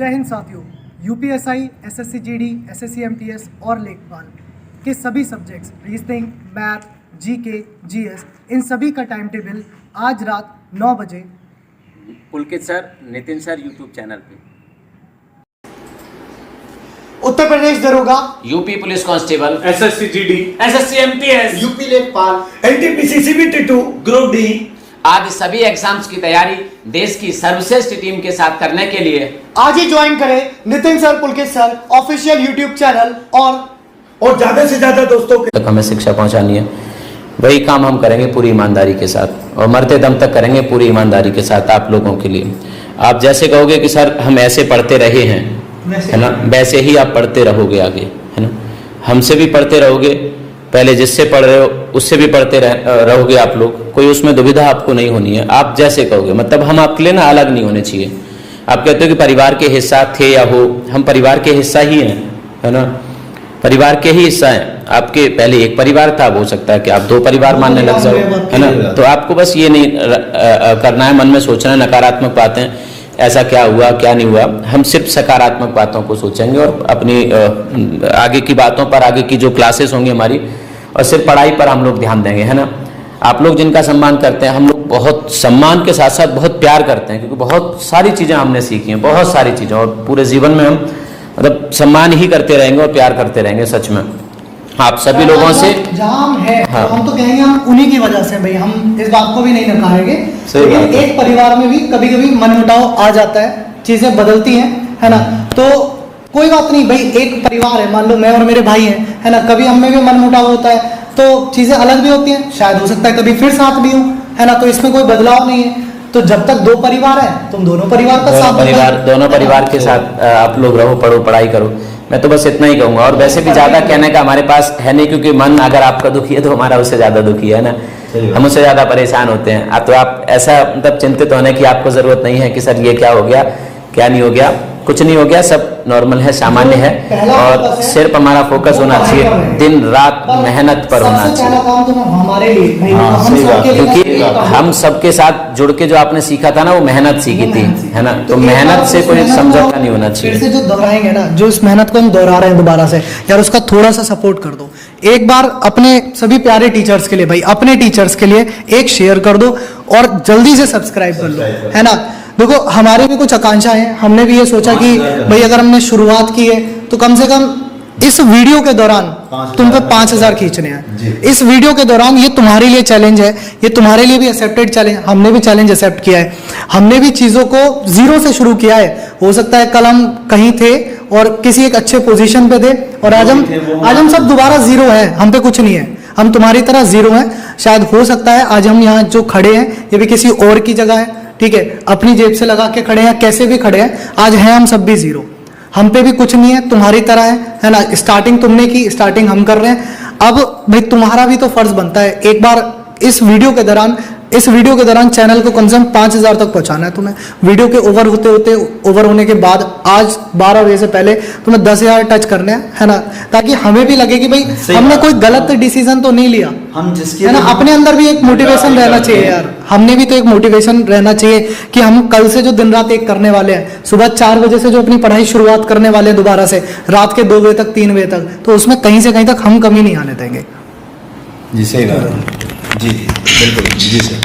जय हिंद साथियों। UPSI, SSC GD, SSC MTS और लेखपाल के सभी subjects reasoning, math, GK, GS इन सभी का टाइम टेबल आज रात 9 बजे Pulkit sir, Nitin sir YouTube channel पे। उत्तर प्रदेश दरोगा, UP police constable, SSC GD, SSC MTS, UP लेखपाल, एनटीपीसी सीबीटी 2, ग्रुप डी आदि सभी एग्जाम्स की तैयारी देश की सर्वश्रेष्ठ टीम के साथ करने के लिए आज ही ज्वाइन करें नितिन सर, पुलकित सर ऑफिशियल यूट्यूब चैनल और ज्यादा से ज्यादा दोस्तों के तक हमें शिक्षा पहुंचानी है। वही काम हम करेंगे पूरी ईमानदारी के साथ और मरते दम तक करेंगे पूरी ईमानदारी के साथ आप लोगों के लिए। आप जैसे कहोगे कि सर हम ऐसे पढ़ते रहे हैं, है ना, वैसे ही आप पढ़ते रहोगे आगे, है ना। हमसे भी पढ़ते रहोगे, पहले जिससे पढ़ रहे हो उससे भी पढ़ते रहोगे आप लोग। कोई उसमें दुविधा आपको नहीं होनी है। आप जैसे कहोगे, मतलब हम आपके लिए ना अलग नहीं होने चाहिए। आप कहते हो कि परिवार के हिस्सा थे या हो, हम परिवार के हिस्सा ही हैं, है ना, परिवार के ही हिस्सा हैं। आपके पहले एक परिवार था, अब हो सकता है कि आप 2 परिवार मानने लग जाओ, है ना। तो आपको बस ये नहीं करना है, मन में सोचना है नकारात्मक बातें, ऐसा क्या हुआ क्या नहीं हुआ। हम सिर्फ सकारात्मक बातों को सोचेंगे और अपनी आगे की बातों पर, आगे की जो क्लासेस होंगी हमारी, और सिर्फ पढ़ाई पर हम लोग ध्यान देंगे, है ना। आप लोग जिनका सम्मान करते हैं, हम लोग बहुत सम्मान के साथ साथ बहुत प्यार करते हैं, क्योंकि बहुत सारी चीज़ें हमने सीखी हैं, बहुत सारी चीज़ें, और पूरे जीवन में हम मतलब सम्मान ही करते रहेंगे और प्यार करते रहेंगे। सच में आप सभी लोगों से जाम है, हाँ। तो हम तो कहेंगे हम उन्हीं की वजह से, भाई हम इस बात को भी नहीं नकारेंगे। लेकिन एक परिवार में भी कभी कभी मनमुटाव आ जाता है, चीजें बदलती हैं, है ना। तो कोई बात नहीं भाई, एक परिवार है, मान लो मैं और मेरे भाई हैं, है ना, कभी हम में भी मनमुटाव होता है तो चीजें अलग भी होती हैं, शायद हो सकता है कभी फिर साथ भी हो, है ना। तो इसमें कोई बदलाव नहीं है। तो जब तक 2 परिवार है, तुम दोनों परिवार का साथ, दोनों परिवार के साथ आप लोग रहो, पढ़ो, पढ़ाई करो। मैं तो बस इतना ही कहूंगा, और वैसे भी ज्यादा कहने का हमारे पास है नहीं, क्योंकि मन अगर आपका दुखी है तो हमारा उससे ज्यादा दुखी है ना। हम उससे ज्यादा परेशान होते हैं। तो आप ऐसा मतलब चिंतित होने की आपको जरूरत नहीं है कि सर ये क्या हो गया, क्या नहीं हो गया। कुछ नहीं हो गया, सब नॉर्मल है, सामान्य है। और सिर्फ हमारा फोकस होना चाहिए दिन रात मेहनत पर होना चाहिए, हमारे लिए, क्योंकि हम सबके साथ जुड़ के जो आपने सीखा था ना, वो मेहनत सीखी थी, है ना। तो मेहनत से कोई समझौता नहीं होना चाहिए। फिर से जो दोहराएंगे ना, जो इस मेहनत को हम दोहरा रहे हैं दोबारा से, यार उसका थोड़ा सा सपोर्ट कर दो। एक बार अपने सभी प्यारे टीचर्स के लिए, भाई अपने टीचर्स के लिए एक शेयर कर दो और जल्दी से सब्सक्राइब कर लो, है ना। देखो हमारी भी कुछ आकांक्षा है, हमने भी ये सोचा कि भाई अगर हमने शुरुआत की है तो कम से कम इस वीडियो के दौरान तुम पे 5000 खींचने हैं। इस वीडियो के दौरान ये तुम्हारे लिए चैलेंज है, ये तुम्हारे लिए भी एक्सेप्टेड चैलेंज, हमने भी चैलेंज एक्सेप्ट किया है। हमने भी चीज़ों को 0 से शुरू किया है। हो सकता है कल हम कहीं थे और किसी एक अच्छे पोजीशन पे थे, और आज हम सब दोबारा 0 है, हम पे कुछ नहीं है, हम तुम्हारी तरह 0 है। शायद हो सकता है आज हम यहाँ जो खड़े हैं ये भी किसी और की जगह है, ठीक है, अपनी जेब से लगा के खड़े हैं, कैसे भी खड़े हैं, आज हैं हम सब भी 0। हम पे भी कुछ नहीं है, तुम्हारी तरह है ना। स्टार्टिंग तुमने की, स्टार्टिंग हम कर रहे हैं। अब भाई तुम्हारा भी तो फर्ज बनता है, एक बार इस वीडियो के दौरान चैनल को कम से कम 5000 तक पहुंचाना है तुम्हें। वीडियो के ओवर होने के बाद आज 12 बजे से पहले तुम्हें 10,000 टच करने हैं, है ना, ताकि हमें भी लगे कि भाई हमने कोई गलत डिसीजन तो नहीं लिया, हम जिसके, है ना। अपने अंदर भी एक मोटिवेशन रहना चाहिए यार, हमने भी तो एक मोटिवेशन रहना चाहिए कि हम कल से जो दिन रात एक करने वाले हैं, सुबह 4 बजे से जो अपनी पढ़ाई शुरुआत करने वाले हैं दोबारा से, रात के 2 बजे तक, 3 बजे तक, तो उसमें कहीं से कहीं तक हम कमी नहीं आने देंगे। जी सही बात, जी बिल्कुल, जी सर।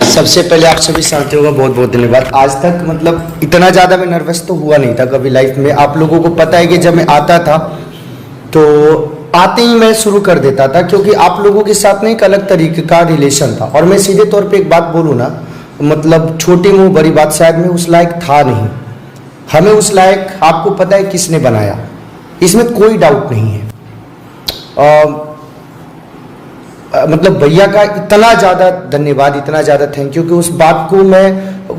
सबसे पहले आप सभी साथियों का बहुत बहुत धन्यवाद। आज तक मतलब इतना ज़्यादा मैं नर्वस तो हुआ नहीं था कभी लाइफ में। आप लोगों को पता है कि जब मैं आता था तो आते ही मैं शुरू कर देता था, क्योंकि आप लोगों के साथ में एक अलग तरीके का रिलेशन था। और मैं सीधे तौर पे एक बात बोलूँ ना, मतलब छोटी मुँह बड़ी बात, शायद मैं उस लायक था नहीं। हमें उस लायक आपको पता है किसने बनाया, इसमें कोई डाउट नहीं है। मतलब भैया का इतना ज़्यादा धन्यवाद, इतना ज़्यादा थैंक यू कि उस बात को मैं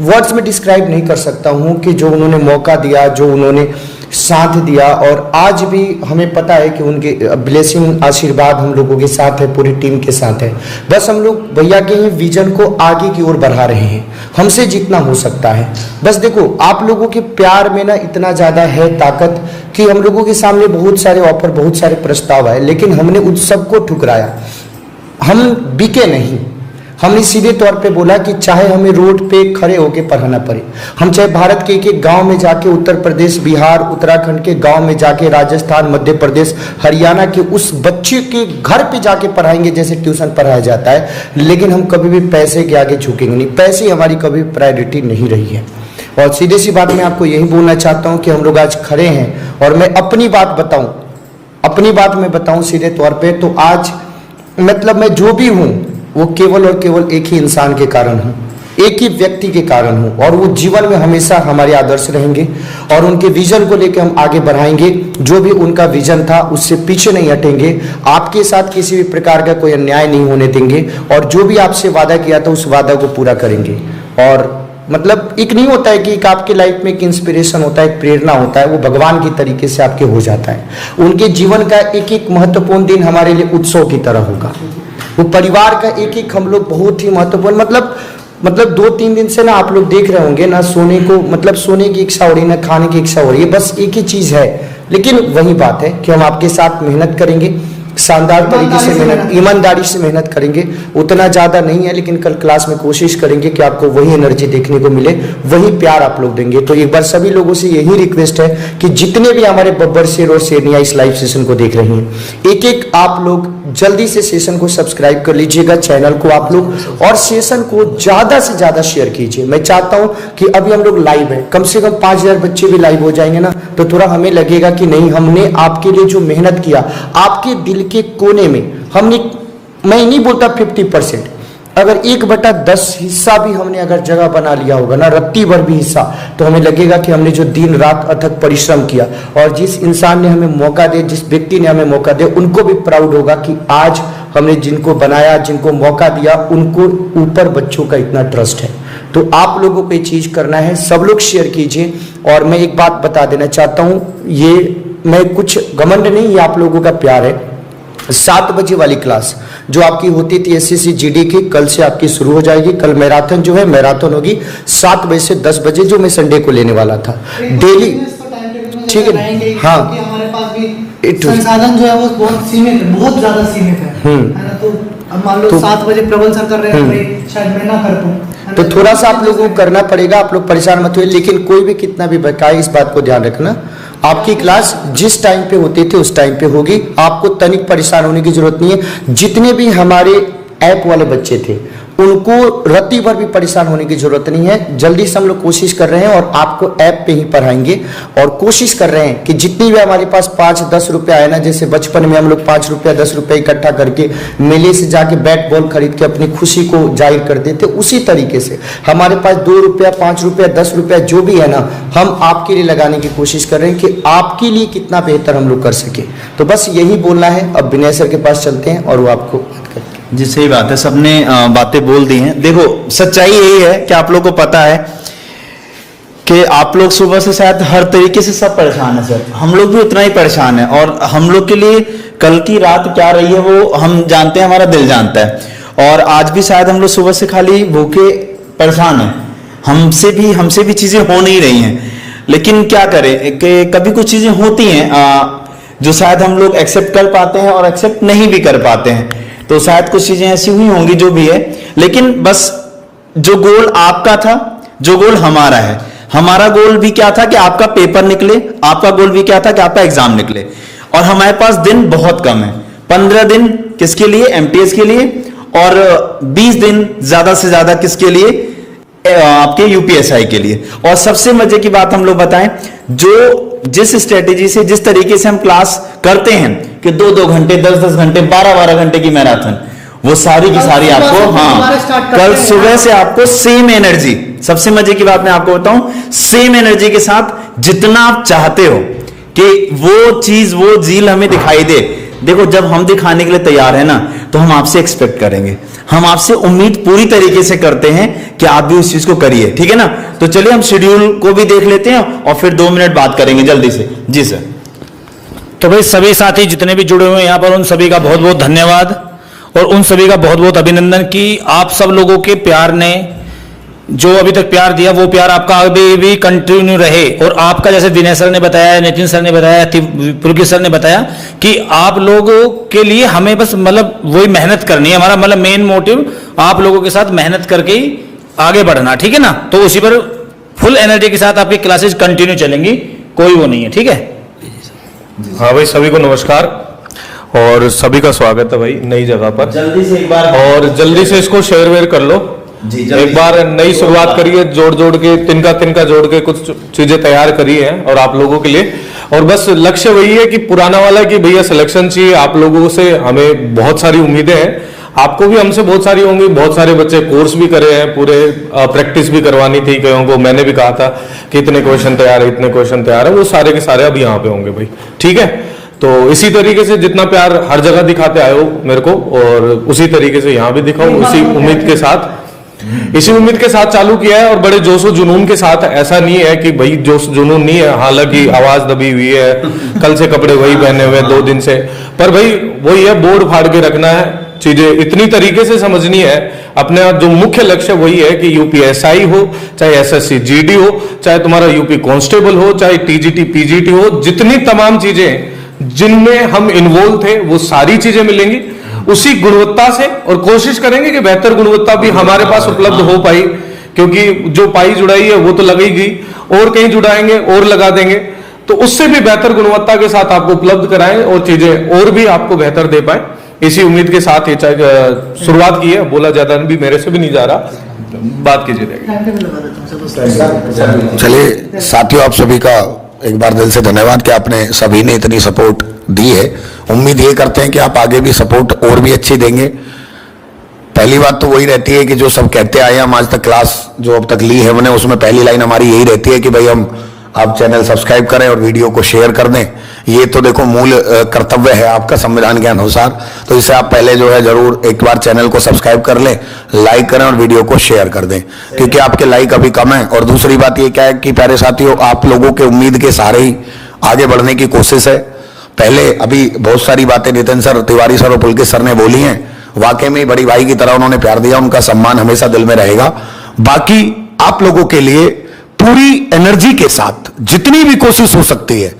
वर्ड्स में डिस्क्राइब नहीं कर सकता हूँ कि जो उन्होंने मौका दिया, जो उन्होंने साथ दिया। और आज भी हमें पता है कि उनके ब्लेसिंग, आशीर्वाद हम लोगों के साथ है, पूरी टीम के साथ है। बस हम लोग भैया के ही विजन को आगे की ओर बढ़ा रहे हैं, हमसे जितना हो सकता है। बस देखो आप लोगों के प्यार में ना इतना ज़्यादा है ताकत कि हम लोगों के सामने बहुत सारे ऑफर, बहुत सारे प्रस्ताव आए, लेकिन हमने उन सबको ठुकराया। हम बिके नहीं, हमने सीधे तौर पे बोला कि चाहे हमें रोड पे खड़े होकर पढ़ाना पड़े, हम चाहे भारत के एक एक गांव में जाके, उत्तर प्रदेश, बिहार, उत्तराखंड के गांव में जाके, राजस्थान, मध्य प्रदेश, हरियाणा के उस बच्चे के घर पे जाके पढ़ाएंगे जैसे ट्यूशन पढ़ाया जाता है, लेकिन हम कभी भी पैसे के आगे झुकेंगे नहीं। पैसे हमारी कभी प्रायोरिटी नहीं रही है। और सीधी सी बात मैं आपको यही बोलना चाहता हूं कि हम लोग आज खड़े हैं, और मैं अपनी बात बताऊं सीधे तौर पे, तो आज मतलब मैं जो भी हूं वो केवल और केवल एक ही इंसान के कारण हूं, एक ही व्यक्ति के कारण हूं, और वो जीवन में हमेशा हमारे आदर्श रहेंगे और उनके विजन को लेकर हम आगे बढ़ाएंगे। जो भी उनका विजन था उससे पीछे नहीं हटेंगे, आपके साथ किसी भी प्रकार का कोई अन्याय नहीं होने देंगे, और जो भी आपसे वादा किया था उस वादा को पूरा करेंगे। और मतलब एक नहीं होता है कि एक आपके लाइफ में एक इंस्पिरेशन होता है, एक प्रेरणा होता है, वो भगवान की तरीके से आपके हो जाता है। उनके जीवन का एक एक महत्वपूर्ण दिन हमारे लिए उत्सव की तरह होगा। वो परिवार का एक एक हम लोग बहुत ही महत्वपूर्ण, मतलब 2-3 दिन से ना आप लोग देख रहे होंगे ना, सोने को मतलब सोने की इच्छा हो रही, ना खाने की इच्छा हो रही है, बस एक ही चीज है। लेकिन वही बात है कि हम आपके साथ मेहनत करेंगे, शानदार तरीके से मेहनत, ईमानदारी से मेहनत करेंगे। उतना ज़्यादा नहीं है, लेकिन कल क्लास में कोशिश करेंगे कि आपको वही एनर्जी देखने को मिले, वही प्यार आप लोग देंगे। तो एक बार सभी लोगों से यही रिक्वेस्ट है कि जितने भी हमारे बब्बर शेर और शेरनिया इस लाइव सेशन को देख रहे हैं, एक एक आप लोग जल्दी से सेशन को सब्सक्राइब कर लीजिएगा, चैनल को आप लोग, और सेशन को ज़्यादा से ज़्यादा शेयर कीजिए। मैं चाहता हूँ कि अभी हम लोग लाइव है, कम से कम 5000 बच्चे भी लाइव हो जाएंगे ना, तो थोड़ा हमें लगेगा कि नहीं, हमने आपके लिए जो मेहनत किया, आपके दिल के कोने में हमने, मैं नहीं बोलता 50%, अगर 1/10 हिस्सा भी हमने अगर जगह बना लिया होगा ना, रत्ती भर भी हिस्सा, तो हमें लगेगा कि हमने जो दिन रात अथक परिश्रम किया, और जिस इंसान ने हमें मौका दिया, जिस व्यक्ति ने हमें मौका दिया, उनको भी प्राउड होगा कि आज हमने जिनको बनाया, जिनको मौका दिया, उनको ऊपर बच्चों का इतना ट्रस्ट है। तो आप लोगों को ये चीज करना है, सब लोग शेयर कीजिए। और मैं एक बात बता देना चाहता हूँ, ये मैं कुछ घमंड नहीं, ये आप लोगों का प्यार है। 7 बजे वाली क्लास जो आपकी होती थी SCC GD की, कल से आपकी शुरू हो जाएगी। कल मैराथन जो है, मैराथन होगी 7 बजे से 10 बजे, जो मैं संडे को लेने वाला था डेली। ठीक है, हाँ, हमारे पास भी संसाधन जो है वो बहुत सीमित है, बहुत ज्यादा सीमित है ना। तो अब मान लो 7 बजे प्रबल सर कर रहे हैं, भाई शायद मैं ना कर पाऊं, तो थोड़ा सा आप लोगों को करना पड़ेगा। आप लोग परेशान मत हुए, लेकिन कोई भी कितना भी बकाए, इस बात को ध्यान रखना, आपकी क्लास जिस टाइम पे होती थी उस टाइम पे होगी, आपको तनिक परेशान होने की जरूरत नहीं है। जितने भी हमारे ऐप वाले बच्चे थे उनको रत्ती भर भी परेशान होने की जरूरत नहीं है। जल्दी से हम लोग कोशिश कर रहे हैं और आपको ऐप पे ही पढ़ाएंगे, और कोशिश कर रहे हैं कि जितनी भी हमारे पास 5-10 रुपया आए ना, जैसे बचपन में हम लोग 5 रुपया 10 रुपया इकट्ठा करके मेले से जाके बैट बॉल खरीद के अपनी खुशी को जाहिर कर देते, उसी तरीके से हमारे पास 2 रुपया 5 रुपया 10 रुपया जो भी है ना, हम आपके लिए लगाने की कोशिश कर रहे हैं कि आपके लिए कितना बेहतर हम लोग कर सके। तो बस यही बोलना है। अब विनय सर के पास चलते हैं और वो आपको बात करते हैं। जी सही बात है, सबने बातें बोल दी हैं। देखो सच्चाई यही है कि आप लोग को पता है कि आप लोग सुबह से शायद हर तरीके से सब परेशान है सर, हम लोग भी उतना ही परेशान है, और हम लोग के लिए कल की रात क्या रही है वो हम जानते हैं, हमारा दिल जानता है। और आज भी शायद हम लोग सुबह से खाली भूखे परेशान हैं, हमसे भी चीजें हो नहीं रही हैं, लेकिन क्या करें कि कभी कुछ चीजें होती हैं जो शायद हम लोग एक्सेप्ट कर पाते हैं और एक्सेप्ट नहीं भी कर पाते हैं। तो शायद कुछ चीजें ऐसी हुई होंगी जो भी है, लेकिन बस जो गोल आपका था, जो गोल हमारा है, हमारा गोल भी क्या था कि आपका पेपर निकले, आपका गोल भी क्या था कि आपका एग्जाम निकले। और हमारे पास दिन बहुत कम है, 15 दिन किसके लिए, MTS के लिए, और 20 दिन ज्यादा से ज्यादा किसके लिए, आपके UPSI के लिए। और सबसे मजे की बात हम लोग बताएं, जो जिस स्ट्रेटेजी से, जिस तरीके से हम क्लास करते हैं कि 2-2 घंटे, 10-10 घंटे, 12-12 घंटे की मैराथन, वो सारी की सारी आपको, हाँ, कल सुबह से आपको सेम एनर्जी, सबसे मजे की बात मैं आपको बताऊं, सेम एनर्जी के साथ जितना आप चाहते हो कि वो चीज, वो झील हमें दिखाई दे। देखो जब हम दिखाने के लिए तैयार है ना, तो हम आपसे एक्सपेक्ट करेंगे, हम आपसे उम्मीद पूरी तरीके से करते हैं कि आप भी उस चीज को करिए, ठीक है ना। तो चलिए हम शेड्यूल को भी देख लेते हैं और फिर 2 मिनट बात करेंगे जल्दी से। जी सर। तो भाई सभी साथी जितने भी जुड़े हुए हैं यहाँ पर, उन सभी का बहुत बहुत धन्यवाद और उन सभी का बहुत बहुत अभिनंदन कि आप सब लोगों के प्यार ने जो अभी तक प्यार दिया, वो प्यार आपका अभी भी कंटिन्यू रहे। और आपका जैसे विनय सर ने बताया, नितिन सर ने बताया, पुलकित सर ने बताया कि आप लोगों के लिए हमें बस मतलब वही मेहनत करनी है, हमारा मतलब मेन मोटिव आप लोगों के साथ मेहनत करके ही आगे बढ़ना, ठीक है ना। तो उसी पर फुल एनर्जी के साथ आपकी क्लासेस कंटिन्यू चलेंगी, कोई वो नहीं है, ठीक है। हाँ भाई, सभी को नमस्कार और सभी का स्वागत है भाई नई जगह पर। जल्दी से एक बार और जल्दी से इसको शेयर वेयर कर लो जी, एक बार नई शुरुआत करिए, जोड़ के तिनका जोड़ के कुछ चीजें तैयार करी है और आप लोगों के लिए। और बस लक्ष्य वही है कि पुराना वाला कि भैया सिलेक्शन चाहिए आप लोगों से, हमें बहुत सारी उम्मीदें हैं, आपको भी हमसे बहुत सारी होंगी। बहुत सारे बच्चे कोर्स भी करे हैं, पूरे प्रैक्टिस भी करवानी थी कईयों को, मैंने भी कहा था कि इतने क्वेश्चन तैयार है, इतने क्वेश्चन तैयार है, वो सारे के सारे अब यहाँ पे होंगे भाई, ठीक है। तो इसी तरीके से जितना प्यार हर जगह दिखाते आए हो मेरे को, और उसी तरीके से यहाँ भी दिखाओ, इसी उम्मीद के साथ चालू किया है। और बड़े जोश और जुनून के साथ, ऐसा नहीं है कि भाई जोश जुनून नहीं है, हालांकि आवाज दबी हुई है, कल से कपड़े वही पहने हुए 2 दिन से, पर भाई वही है, बोर्ड फाड़ के रखना है, चीजें इतनी तरीके से समझनी है। अपने जो मुख्य लक्ष्य वही है कि यूपीएसआई हो, चाहे एसएससी जीडी हो, चाहे तुम्हारा यूपी कांस्टेबल हो, चाहे टीजीटी पीजीटी हो, जितनी तमाम चीजें जिनमें हम इन्वॉल्व थे वो सारी चीजें मिलेंगी उसी गुणवत्ता से, और कोशिश करेंगे कि बेहतर गुणवत्ता भी हमारे पास उपलब्ध हो पाई, क्योंकि जो पाई जुड़ाई है वो तो लगेगी गई, और कहीं जुड़ाएंगे और लगा देंगे, तो उससे भी बेहतर गुणवत्ता के साथ आपको उपलब्ध कराएं और चीजें और भी आपको बेहतर दे पाए। इसी उम्मीद के साथ ये शुरुआत की है, बोला ज्यादा भी मेरे से भी नहीं जा रहा, बात कीजिए। चलिए साथियों, आप सभी का एक बार दिल से धन्यवाद कि आपने सभी ने इतनी सपोर्ट दी है। उम्मीद ये करते हैं कि आप आगे भी सपोर्ट और भी अच्छी देंगे। पहली बात तो वही रहती है कि जो सब कहते आए हम आज तक, क्लास जो अब तक ली है हमने, उसमें पहली लाइन हमारी यही रहती है कि भाई आप चैनल सब्सक्राइब करें और वीडियो को शेयर कर दें। ये तो देखो मूल कर्तव्य है आपका संविधान के अनुसार, तो इसे आप पहले जो है जरूर एक बार चैनल को सब्सक्राइब कर लें, लाइक करें और वीडियो को शेयर कर दें, क्योंकि आपके लाइक अभी कम है। और दूसरी बात ये क्या है कि प्यारे साथियों, आप लोगों के उम्मीद के सहारे ही आगे बढ़ने की कोशिश है। पहले अभी बहुत सारी बातें नितिन सर, तिवारी सर और पुलकित सर ने बोली हैं, वाकई में बड़ी भाई की तरह उन्होंने प्यार दिया, उनका सम्मान हमेशा दिल में रहेगा। बाकी आप लोगों के लिए पूरी एनर्जी के साथ जितनी भी कोशिश हो सकती है,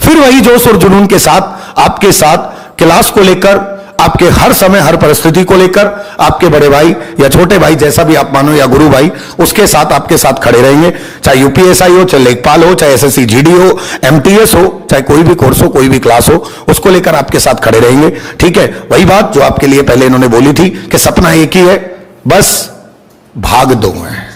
फिर वही जोश और जुनून के साथ आपके साथ क्लास को लेकर, आपके हर समय हर परिस्थिति को लेकर, आपके बड़े भाई या छोटे भाई जैसा भी आप मानो, या गुरु भाई, उसके साथ आपके साथ खड़े रहेंगे। चाहे यूपीएसआई हो, चाहे लेखपाल हो, चाहे एसएससी जीडी हो, एमटीएस हो, चाहे कोई भी कोर्स हो, कोई भी क्लास हो, उसको लेकर आपके साथ खड़े रहेंगे, ठीक है। वही बात जो आपके लिए पहले इन्होंने बोली थी कि सपना एक ही है, बस भाग दो है,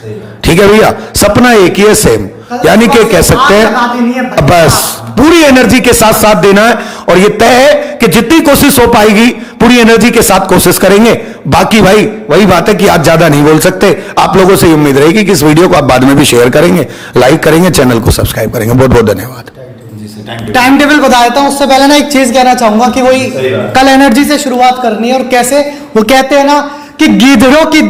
ठीक है भैया, सपना एक ही है, सेम, यानी कि कह सकते हैं बस पूरी एनर्जी के साथ साथ देना है। और ये तय है कि जितनी कोशिश हो पाएगी पूरी एनर्जी के साथ कोशिश करेंगे। बाकी भाई वही बात है कि आज ज्यादा नहीं बोल सकते, आप लोगों से उम्मीद रहेगी कि इस वीडियो को आप बाद में भी शेयर करेंगे, लाइक करेंगे, चैनल को सब्सक्राइब करेंगे। बहुत बहुत धन्यवाद। टाइम टेबल बता देता हूं, उससे पहले ना एक चीज कहना चाहूंगा कि वही कल एनर्जी से शुरुआत करनी है। और कैसे, वो कहते हैं ना कि गीदड़ों की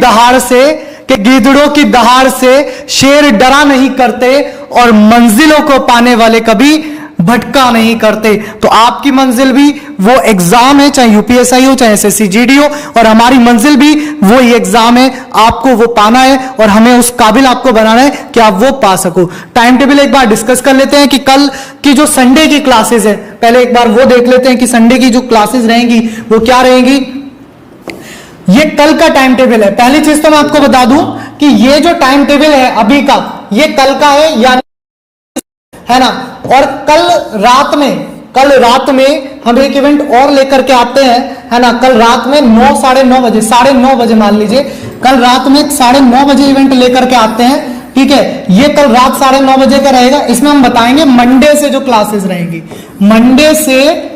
दहाड़ से शेर डरा नहीं करते, और मंजिलों को पाने वाले कभी भटका नहीं करते। तो आपकी मंजिल भी वो एग्जाम है, चाहे यूपीएसआई हो, चाहे एसएससी जीडी हो, और हमारी मंजिल भी वो ही एग्जाम है। आपको वो पाना है और हमें उस काबिल आपको बनाना है कि आप वो पा सको। टाइम टेबल एक बार डिस्कस कर लेते हैं कि कल की जो संडे की क्लासेस है, पहले एक बार वो देख लेते हैं कि संडे की जो क्लासेस रहेंगी वो क्या रहेंगी। ये कल का टाइम टेबल है। पहली चीज तो मैं आपको बता दूं कि ये जो टाइम टेबल है अभी का, ये कल का है, या है ना। और कल रात में हम एक इवेंट और लेकर के आते हैं, है ना। कल रात में 9, साढ़े 9 बजे मान लीजिए, कल रात में 9:30 बजे इवेंट लेकर के आते हैं, ठीक है। ये कल रात 9:30 बजे का रहेगा। इसमें हम बताएंगे मंडे से जो क्लासेस रहेंगी, मंडे से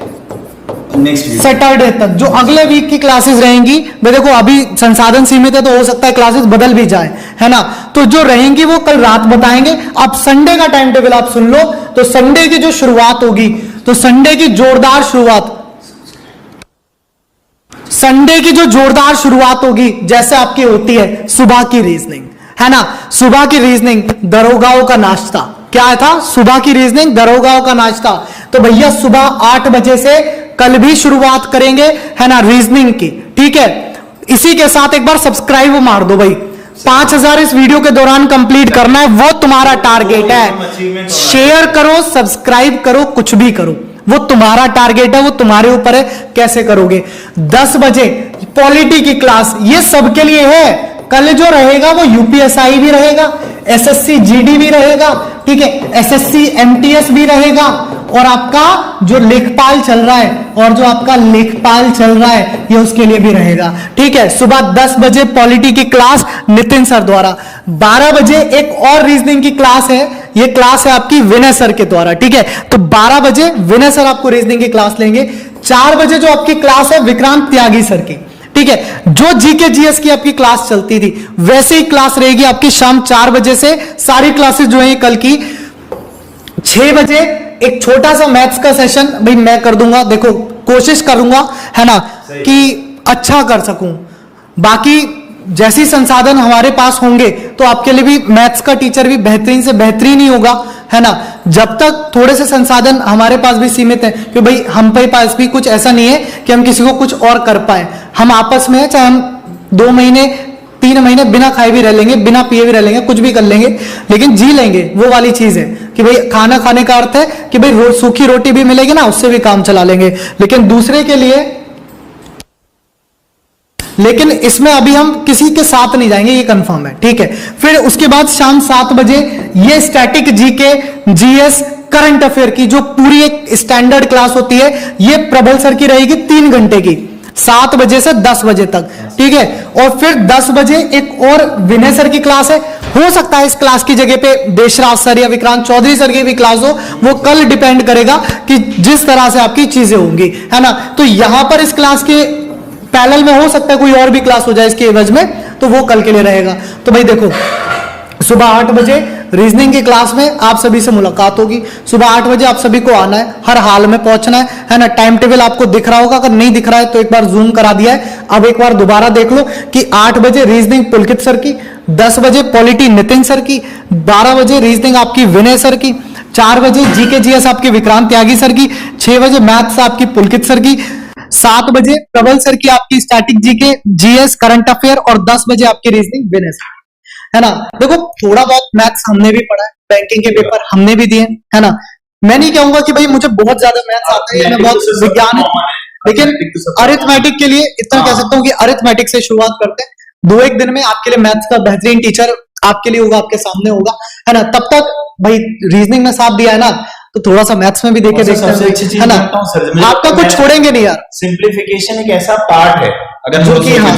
सैटरडे तक जो अगले वीक की क्लासेस रहेंगी। वे देखो अभी संसाधन सीमित है, तो हो सकता है क्लासेस बदल भी जाए, है ना। तो जो रहेंगी वो कल रात बताएंगे। अब संडे का टाइम टेबल आप सुन लो। तो संडे की जो शुरुआत होगी, तो संडे की जोरदार शुरुआत होगी, जैसे आपकी होती है सुबह की रीजनिंग, है ना। सुबह की रीजनिंग, दरोगाओं का नाश्ता, क्या था, सुबह की रीजनिंग, दरोगाओं का नाश्ता। तो भैया सुबह 8 बजे से कल भी शुरुआत करेंगे, है ना, रीजनिंग की, ठीक है। इसी के साथ एक बार सब्सक्राइब मार दो भाई, 5000 इस वीडियो के दौरान कंप्लीट करना है, वो तुम्हारा टारगेट है। शेयर करो, सब्सक्राइब करो, कुछ भी करो। वो तुम्हारा टारगेट है, वो तुम्हारे ऊपर है कैसे करोगे। 10 बजे पॉलिटी की क्लास, ये सबके लिए है। कल जो रहेगा वो यूपीएसआई भी रहेगा, एसएससी जीडी भी रहेगा, ठीक है, एसएससी एमटीएस भी रहेगा, और आपका जो लेखपाल चल रहा है, और जो आपका लेखपाल चल रहा है ये उसके लिए भी रहेगा, ठीक है। सुबह 10 बजे पॉलिटी की क्लास नितिन सर द्वारा। 12 बजे एक और रीजनिंग की क्लास है, ये क्लास है आपकी विनय सर के द्वारा, ठीक है। तो 12 बजे विनय सर आपको रीजनिंग की क्लास लेंगे। 4 बजे जो आपकी क्लास है विक्रांत त्यागी सर की, ठीक है। जो जीके जीएस की आपकी क्लास चलती थी वैसे ही क्लास रहेगी आपकी शाम 4 बजे से। सारी क्लासेस जो है कल की 6 बजे एक छोटा सा मैथ्स का सेशन भाई मैं कर दूंगा, देखो कोशिश करूंगा है ना कि अच्छा कर सकूं। बाकी जैसी संसाधन हमारे पास होंगे तो आपके लिए भी मैथ्स का टीचर भी बेहतरीन से बेहतरीन ही होगा, है ना। जब तक थोड़े से संसाधन हमारे पास भी सीमित है, कि भाई हम पे पास भी कुछ ऐसा नहीं है कि हम किसी को कुछ और कर पाए। हम आपस में चाहे हम 2 महीने 3 महीने बिना खाए भी रह लेंगे, बिना पिए भी रह लेंगे, कुछ भी कर लेंगे, लेकिन जी लेंगे। वो वाली चीज है कि भाई खाना खाने का अर्थ है कि भाई सूखी रोटी भी मिलेगी ना, उससे भी काम चला लेंगे। लेकिन दूसरे के लिए, लेकिन इसमें अभी हम किसी के साथ नहीं जाएंगे, ये कंफर्म है, ठीक है। फिर उसके बाद शाम 7 बजे ये static GK GS current affair की जो पूरी एक स्टैंडर्ड क्लास होती है, ये प्रबल सर की रहेगी 3 घंटे की, 7 बजे से 10 बजे तक, ठीक है। और फिर 10 बजे एक और विनय सर की क्लास है। हो सकता है इस क्लास की जगह पे देशराज सर या विक्रांत चौधरी सर की भी क्लास हो, वो कल डिपेंड करेगा कि जिस तरह से आपकी चीजें होंगी, है ना। तो यहां पर इस क्लास के पैरेलल में हो सकता है कोई और भी क्लास हो जाए इसके एवज में, तो वो कल के लिए रहेगा। तो भाई देखो सुबह 8 बजे रीजनिंग की क्लास में आप सभी से मुलाकात होगी। सुबह 8 बजे आप सभी को आना है, हर हाल में पहुंचना है ना। टाइम टेबल आपको दिख रहा होगा, अगर नहीं दिख रहा है तो एक बार जूम करा दिया है, अब एक बार दोबारा देख लो कि 8 बजे रीजनिंग पुलकित सर की, 10 बजे पॉलिटी नितिन सर की, 12 बजे रीजनिंग आपकी विनय सर की, 4 बजे जीके जीएस आपकी विक्रांत त्यागी सर की, 6 बजे मैथ्स आपकी पुलकित सर की, 7 बजे प्रबल सर की आपकी static GK GS current affair, और 10 बजे आपकी रीजनिंग विनय सर, है ना। देखो थोड़ा बहुत मैथ्स हमने भी पढ़ा है, बैंकिंग के पेपर हमने भी दिए, है ना। मैं नहीं कहूंगा कि भाई मुझे बहुत ज्यादा मैथ्स आता है, मैं बहुत विज्ञान है, लेकिन अरिथमेटिक के लिए इतना कह सकता हूँ कि अरिथमेटिक से शुरुआत करते हैं। 2-1 दिन में आपके लिए मैथ्स का बेहतरीन टीचर आपके लिए होगा, आपके सामने होगा, है ना। तब तक भाई रीजनिंग में साथ दिया है ना, तो थोड़ा सा मैथ्स में भी देखे देखते हैं, है ना। आपका कुछ छोड़ेंगे नहीं यार। सिंप्लीफिकेशन एक ऐसा पार्ट है अगर जो कि हाँ,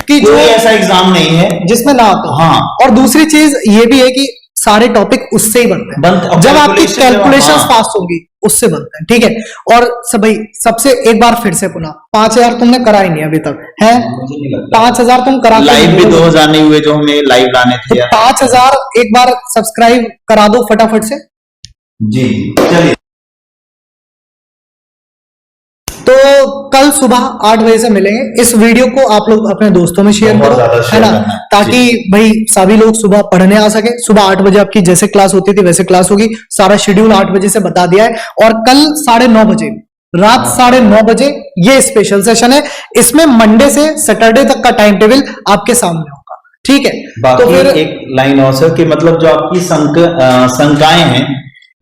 कि जो ऐसा एग्जाम नहीं है जिसमें ना आता। हाँ। और दूसरी चीज ये भी है कि सारे टॉपिक उससे ही बनते हैं, जब आपकी कैलकुलेशंस पास होगी उससे बनते हैं, ठीक है। और सब भाई सबसे एक बार फिर से पुनः 5000 तुमने करा ही नहीं अभी तक है, 5000 तुम करा, लाइव भी 2000 नहीं हुए जो हमें लाइव लाने थे। 5000 एक बार सब्सक्राइब करा दो फटाफट से जी। चलिए तो कल सुबह 8 बजे से मिलेंगे। इस वीडियो को आप लोग अपने दोस्तों में शेयर करो, है ना, ताकि भाई सभी लोग सुबह पढ़ने आ सके। सुबह 8 बजे आपकी जैसे क्लास होती थी वैसे क्लास होगी, सारा शेड्यूल 8 बजे से बता दिया है। और कल 9:30 बजे, रात 9:30 बजे ये स्पेशल सेशन है। इसमें मंडे से सैटरडे तक का टाइम टेबल आपके सामने होगा, ठीक है। तो फिर एक लाइन और सर कि मतलब जो आपकी शंकाएं हैं,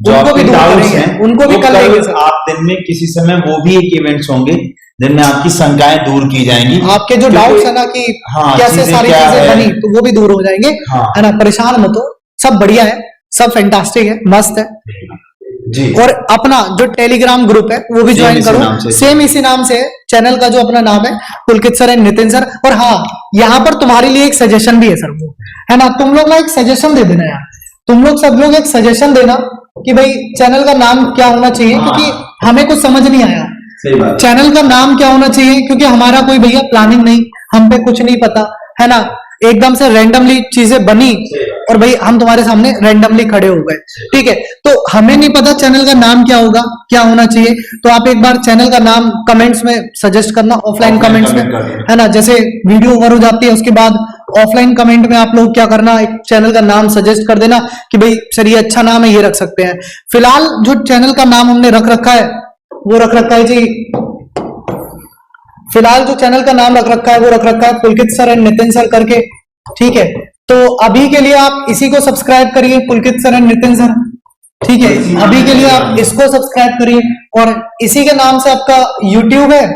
जो उनको भी दूर करेंगे, उनको भी कल लेंगे सर। आप दिन में किसी समय वो भी एक इवेंट्स होंगे जिनमें आपकी शंकाएं दूर की जाएंगी। आपके जो डाउट्स है ना कि कैसे सारी चीजें बनी, तो वो भी दूर हो जाएंगे, है ना। परेशान मत हो, सब बढ़िया है, सब फैंटास्टिक है, मस्त है जी। और अपना जो टेलीग्राम ग्रुप है वो भी ज्वाइन करो, सेम इसी नाम से है चैनल का, जो अपना नाम है पुलकित सर एंड नितिन सर। और हाँ, यहाँ पर तुम्हारे लिए एक सजेशन भी है सर, वो है ना, तुम लोग ना एक सजेशन दे देना यार, तुम लोग सब लोग एक सजेशन देना कि भाई चैनल का नाम क्या होना चाहिए, क्योंकि हमें कुछ समझ नहीं आया चैनल का नाम क्या होना चाहिए, क्योंकि हमारा कोई भैया प्लानिंग नहीं, हम पे कुछ नहीं पता, है ना। एकदम से रैंडमली चीजें बनी और भाई हम तुम्हारे सामने रैंडमली खड़े हो गए, ठीक है। तो हमें नहीं पता चैनल का नाम क्या होगा, क्या होना चाहिए। तो आप एक बार चैनल का नाम कमेंट्स में सजेस्ट करना, ऑफलाइन कमेंट्स में, है ना। जैसे वीडियो ओवर हो जाती है उसके बाद ऑफलाइन कमेंट में आप लोग क्या करना, एक चैनल का नाम सजेस्ट कर देना कि भाई सर ये अच्छा नाम है, ये रख सकते हैं। फिलहाल जो चैनल का नाम हमने रख रखा है वो रख रखा है जी, फिलहाल जो चैनल का नाम रख रखा है वो रख रखा है पुलकित सर एंड नितिन सर करके, ठीक है। तो अभी के लिए आप इसी को सब्सक्राइब करिए, पुलकित सर एंड नितिन सर, ठीक है, अभी के लिए आप इसको सब्सक्राइब करिए और इसी के नाम से आपका यूट्यूब है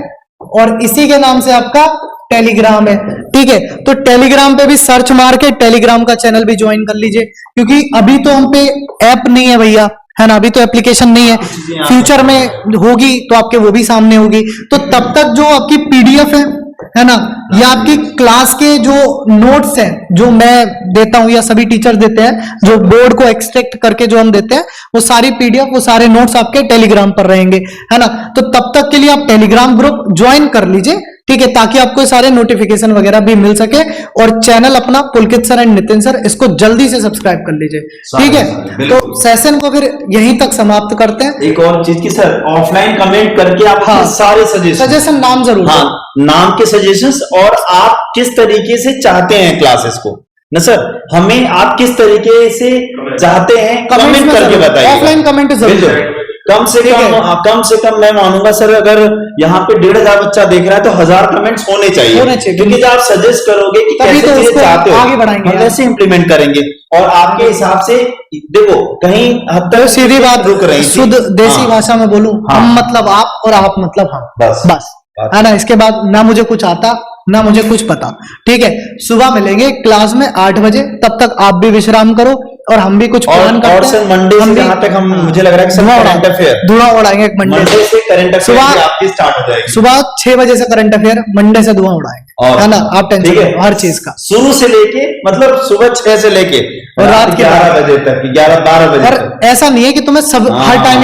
और इसी के नाम से आपका टेलीग्राम है। ठीक है, तो टेलीग्राम पे भी सर्च मार के टेलीग्राम का चैनल भी ज्वाइन कर लीजिए, क्योंकि अभी तो हम पे ऐप नहीं है भैया, है ना, अभी तो एप्लीकेशन नहीं है, फ्यूचर में होगी तो आपके वो भी सामने होगी। तो तब तक जो आपकी पीडीएफ है ना, या आपकी क्लास के जो नोट्स हैं जो मैं देता हूं या सभी टीचर देते हैं, जो बोर्ड को एक्सट्रैक्ट करके जो हम देते हैं, वो सारी पीडीएफ, वो सारे नोट्स आपके टेलीग्राम पर रहेंगे, है ना। तो तब तक के लिए आप टेलीग्राम ग्रुप ज्वाइन कर लीजिए, ठीक है, ताकि आपको सारे नोटिफिकेशन वगैरह भी मिल सके। और चैनल अपना पुलकित सर एंड नितिन सर, इसको जल्दी से सब्सक्राइब कर लीजिए, ठीक है। तो सेशन को फिर यहीं तक समाप्त करते हैं। एक और चीज की सर, ऑफलाइन कमेंट करके आप हाँ, सारे सजेशन नाम जरूर, हाँ, नाम के सजेशंस और आप किस तरीके से चाहते हैं क्लासेस को ना सर, हमें आप किस तरीके से चाहते हैं कमेंट करके बताइए। ऑफलाइन कमेंट जरूर, कम से कम मैं मानूंगा सर, अगर यहाँ पे 1500 बच्चा देख रहा है तो 1000 कमेंट्स होने चाहिए, क्योंकि जब आप सजेस्ट करोगे कि तभी कैसे तो चीजें उसको चाहते हो, आगे बढ़ाएंगे, हम कैसे इंप्लीमेंट करेंगे, और आपके हिसाब से देखो कहीं हद तक सीधी बात, रुक रही, शुद्ध देसी हाँ, भाषा में बोलूं, हाँ, हम मतलब आप और आप मतलब हम, बस है ना। इसके बाद ना मुझे कुछ आता ना मुझे कुछ पता, ठीक है। सुबह मिलेंगे क्लास में 8 बजे, तब तक आप भी विश्राम करो और हम भी कुछ प्लान करते हैं। और सर मंडे से जहां तक हम, मुझे लग रहा है कि सर करंट अफेयर धुआं उड़ाएंगे मंडे से, करंट अफेयर सुबह आपकी स्टार्ट हो जाएगी, सुबह 6 बजे से करंट अफेयर, मंडे से धुआं उड़ाएंगे, है ना। आप टेंशन ठीक है, हर चीज का, शुरू से लेके मतलब सुबह 6 से लेके और रात के 11 बजे तक, 11-12 बजे और तक। ऐसा नहीं है कि तुम्हें सब हर टाइम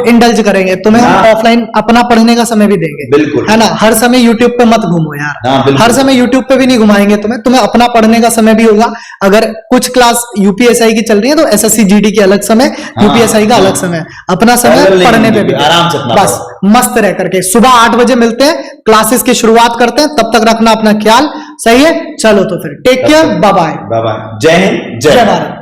इंडल्ज करेंगे, तुम्हें हम ऑफलाइन अपना पढ़ने का समय भी देंगे, बिल्कुल, है ना। हर समय यूट्यूब पे मत घूमो यार, हर समय यूट्यूब पे भी नहीं घुमाएंगे तुम्हें अपना पढ़ने का समय भी होगा। अगर कुछ क्लास यूपीएसआई की चल रही है तो एसएससी जीडी की अलग समय, यूपीएसआई का अलग समय, अपना समय पढ़ने पे भी आराम से बस मस्त रह करके। सुबह 8 बजे मिलते हैं, क्लासेस की शुरुआत करते हैं, तब तक रखना अपना ख्याल, सही है। चलो तो फिर टेक केयर, बाय बाय, जय हिंद, जय भारत।